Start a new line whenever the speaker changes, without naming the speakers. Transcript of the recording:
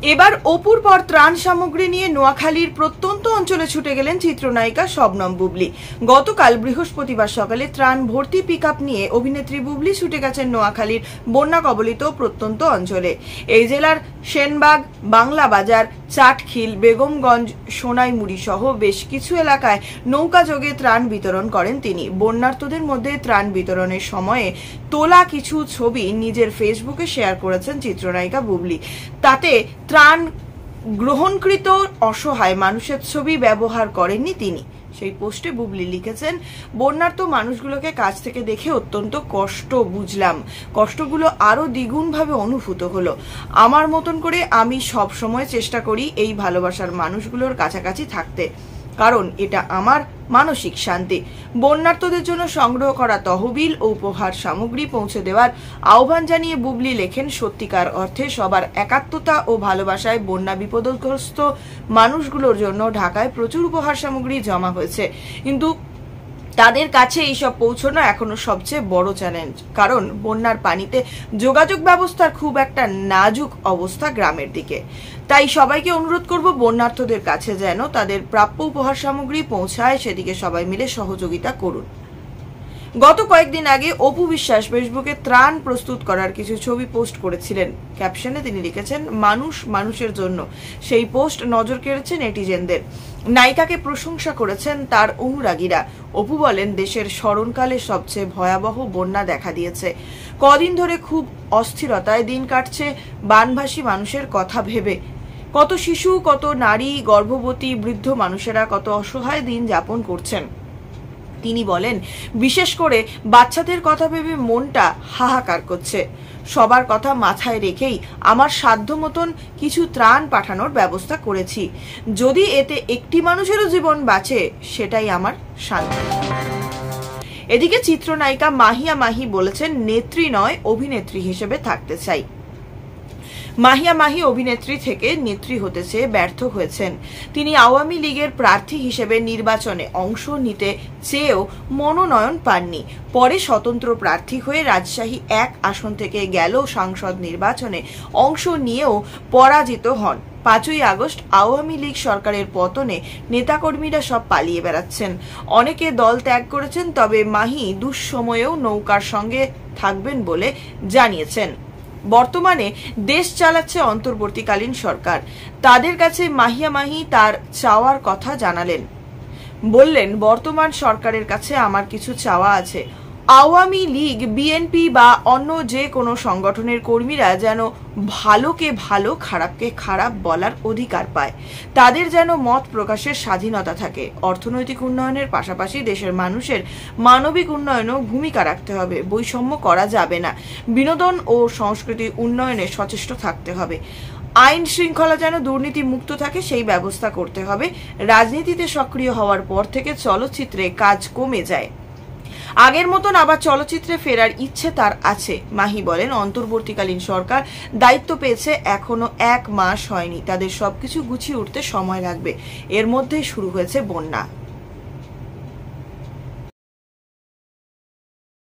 এবার অপুর পর ত্রাণ সামগ্রী নিয়ে নোয়াখালীর প্রত্যন্ত অঞ্চলে ছুটে গেলেন চিত্রনায়িকা শবনম বুবলি। গতকাল বৃহস্পতিবার সকালে ত্রাণ ভর্তি পিকআপ নিয়ে অভিনেত্রী বুবলি ছুটে গেছেন নোয়াখালীর বন্যা কবলিত প্রত্যন্ত অঞ্চলে। এই জেলার সেনবাগ, বাংলা বাজার, চাটখিল, বেগমগঞ্জ, সোনাইমুড়ি সহ বেশ কিছু এলাকায় নৌকাযোগে ত্রাণ বিতরণ করেন তিনি। বন্যার্তদের মধ্যে ত্রাণ বিতরণের সময়ে তোলা কিছু ছবি নিজের ফেসবুকে শেয়ার করেছেন চিত্রনায়িকা বুবলি। তাতে ত্রাণ গ্রহণকৃত অসহায় মানুষের ছবি ব্যবহার করেননি তিনি। সেই পোস্টে বুবলি লিখেছেন, বন্যার্ত মানুষগুলোকে কাছ থেকে দেখে অত্যন্ত কষ্ট বুঝলাম, কষ্টগুলো আরো দ্বিগুণভাবে অনুভূত হলো। আমার মতন করে আমি সব সময় চেষ্টা করি এই ভালোবাসার মানুষগুলোর কাছাকাছি থাকতে, কারণ এটা আমার মানসিক শান্তি। বন্যার্তদের জন্য সংগ্রহ করা তহবিল ও উপহার সামগ্রী পৌঁছে দেওয়ার আহ্বান জানিয়ে বুবলি লেখেন, সত্যিকার অর্থে সবার একাত্মতা ও ভালোবাসায় বন্যা বিপদগ্রস্ত মানুষগুলোর জন্য ঢাকায় প্রচুর উপহার সামগ্রী জমা হয়েছে, কিন্তু তাদের কাছে এইসব পৌঁছানো এখনো সবচেয়ে বড় চ্যালেঞ্জ। কারণ বন্যার পানিতে যোগাযোগ ব্যবস্থার খুব একটা নাজুক অবস্থা গ্রামের দিকে। তাই সবাইকে অনুরোধ করব, বন্যার্থদের কাছে যেন তাদের প্রাপ্য উপহার সামগ্রী পৌঁছায়, সেদিকে সবাই মিলে সহযোগিতা করুন। গত কয়েকদিন আগে অপু বিশ্বাস ফেসবুকে ত্রাণ প্রস্তুত করার কিছু ছবি পোস্ট করেছিলেন। ক্যাপশনে তিনি লিখেছেন, মানুষ মানুষের জন্য। সেই পোস্ট নজর কেড়েছে নেটিজেনদের। নায়িকাকে প্রশংসা করেছেন তার অনুরাগীরা। অপু বলেন, দেশের স্মরণকালে সবচেয়ে ভয়াবহ বন্যা দেখা দিয়েছে। কদিন ধরে খুব অস্থিরতায় দিন কাটছে বানভাসী মানুষের কথা ভেবে। কত শিশু, কত নারী, গর্ভবতী, বৃদ্ধ মানুষেরা কত অসহায় দিন যাপন করছেন। তিনি বলেন, বিশেষ করে বাচ্চাদের কথা ভেবে মনটা হাহাকার করছে। সবার কথা মাথায় রেখেই আমার সাধ্য মতন কিছু ত্রাণ পাঠানোর ব্যবস্থা করেছি। যদি এতে একটি মানুষেরও জীবন বাঁচে, সেটাই আমার শান্তি। এদিকে চিত্রনায়িকা মাহিয়া মাহি বলেছেন, নেত্রী নয়, অভিনেত্রী হিসেবে থাকতে চাই। মাহিয়া মাহি অভিনেত্রী থেকে নেত্রী হতে চেয়ে ব্যর্থ হয়েছেন। তিনি আওয়ামী লীগের প্রার্থী হিসেবে নির্বাচনে অংশ নিতে চেয়েও মনোনয়ন পাননি। পরে স্বতন্ত্র প্রার্থী হয়ে রাজশাহী 1 আসন থেকে গেল সংসদ নির্বাচনে অংশ নিয়েও পরাজিত হন। 5ই আগস্ট আওয়ামী লীগ সরকারের পতনে নেতাকর্মীরা সব পালিয়ে বেড়াচ্ছেন। অনেকে দল ত্যাগ করেছেন, তবে মাহি দুঃসময়েও নৌকার সঙ্গে থাকবেন বলে জানিয়েছেন। বর্তমানে দেশ চালাচ্ছে অন্তর্বর্তীকালীন সরকার। তাদের কাছে মাহিয়া মাহি তার চাওয়ার কথা জানালেন। বললেন, বর্তমান সরকারের কাছে আমার কিছু চাওয়া আছে। আওয়ামী লীগ, বিএনপি বা অন্য যে কোনো সংগঠনের কর্মীরা যেন ভালোকে ভালো, খারাপকে খারাপ বলার অধিকার পায়। তাদের যেন মত প্রকাশের স্বাধীনতা থাকে। অর্থনৈতিক উন্নয়নের পাশাপাশি দেশের মানুষের মানবিক উন্নয়নেও ভূমিকা রাখতে হবে। বৈষম্য করা যাবে না। বিনোদন ও সংস্কৃতি উন্নয়নে সচেষ্ট থাকতে হবে। আইন শৃঙ্খলা যেন দুর্নীতি মুক্ত থাকে, সেই ব্যবস্থা করতে হবে। রাজনীতিতে সক্রিয় হওয়ার পর থেকে চলচ্চিত্রে কাজ কমে যায়। আগের মতন আবার চলচ্চিত্রে ফেরার ইচ্ছে তার আছে। মাহি বলেন, অন্তর্বর্তীকালীন সরকার দায়িত্ব পেয়েছে এখনো 1 মাস হয়নি। তাদের সবকিছু গুছিয়ে উঠতে সময় লাগবে। এর মধ্যেই শুরু হয়েছে বন্যা।